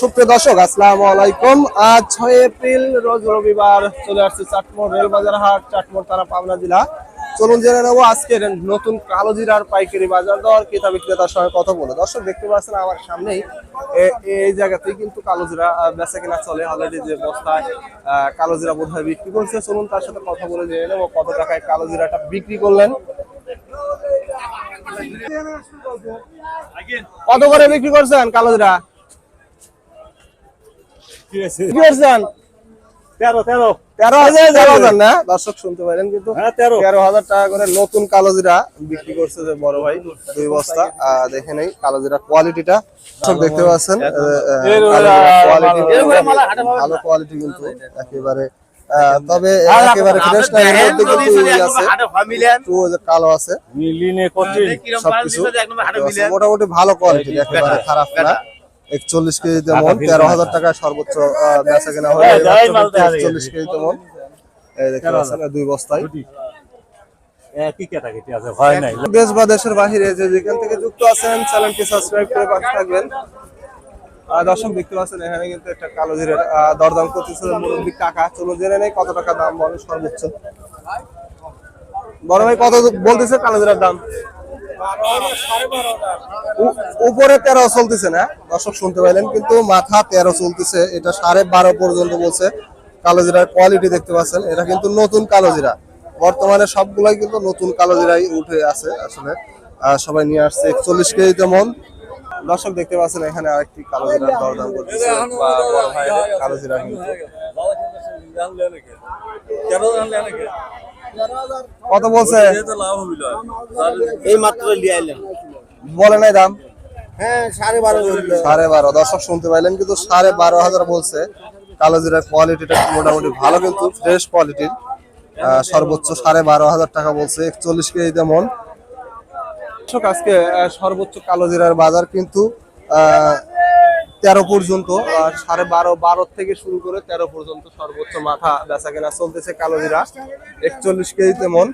সুপ্রিয় দর্শক, আসসালামু আলাইকুম। আজ 6 এপ্রিল রোজ রবিবার চলে আসছে চাটমোড় রেলবাজার হাট, চাটমোড় থানা, পাবনা জেলা। চলুন জেনে নেবো আজকের নতুন কালো জিরার পাইকারি বাজার দর, ক্রেতা বিক্রেতার সঙ্গে কথা বলে। দর্শক দেখতে পাচ্ছেন আমার সামনেই এই জায়গাতেই কিন্তু কালো জিরা বেচা কিনা চলে। অলরেডি যে বস্তায় কালো জিরা বোধহয় বিক্রি করছে, চলুন তার সাথে কথা বলে জেনে নেবো কত টাকায় কালো জিরাটা বিক্রি করলেন। কত করে বিক্রি করছেন কালো জিরা? দর্শক শুনতে পারেন কিন্তু 13,000 টাকা করে নতুন কালো জিরা বিক্রি করছে যে বড় ভাই, 2 বস্তা। দেখে নেই কালো জিরা কোয়ালিটিটা, সব দেখতে পাচ্ছেন ভালো কোয়ালিটি কিন্তু একেবারে। তবে একেবারে ফ্রেশ না, এর মধ্যে কিন্তু আছে একটু কালো আছে, সবকিছু মোটামুটি ভালো কোয়ালিটি, একেবারে খারাপ না। 41 কেজিতে মন, 13,000 টাকা সর্বোচ্চ বেচা কেনা হয়। 41 কেজিতে মন, এই দেখতে পাচ্ছেন 2 বস্তায়। দেশ বা দেশের বাহিরে যে যেখান থেকে যুক্ত আছেন চ্যানেলটি সাবস্ক্রাইব করে পাশে থাকবেন। দর্শক দেখতে পাচ্ছেন এখানে কিন্তু একটা কালো জিরার দরদাম করতেছে মুরব্বি কাকা। চলো জেনে নেই কত টাকা দাম বলে সর্বোচ্চ। বড় ভাই কত বলতেছে কালো জিরার দাম? উপরে 13 চলতেছে না, দর্শক শুনতে পাইলেন, কিন্তু মাথা 13 চলতেছে। এটা 12.5 পর্যন্ত বলছে। কালো জিরার কোয়ালিটি দেখতে পাচ্ছেন, এটা কিন্তু নতুন কালো জিরা। বর্তমানে সবগুলাই কিন্তু নতুন কালো জিরাই উঠে আছে আসলে। সবাই নিয়ে আসছে 41 কেজিতে মন। দর্শক দেখতে পাচ্ছেন এখানে আরেকটি কালো জিরার দরদাম করতেছে বড় ভাই কালো জিরা কিন্তু। কত বলছে? এই মাত্র বলে নাই দাম? হ্যাঁ 12.5। দর্শক শুনতে পাইলেন কিন্তু 12.5 বলছে। কালো জিরার কোয়ালিটিটা মোটামুটি ভালো, কিন্তু ফ্রেশ কোয়ালিটির। সর্বোচ্চ 12.5 টাকা বলছে, 41 কেজিতে মন। আজকে সর্বোচ্চ কালো জিরার বাজার কিন্তু 13 পর্যন্ত, 12.5 থেকে শুরু করে 13 পর্যন্ত সর্বোচ্চ মাথা বেচা কেনা চলতেছে কালো জিরা, 41 কেজিতে মন।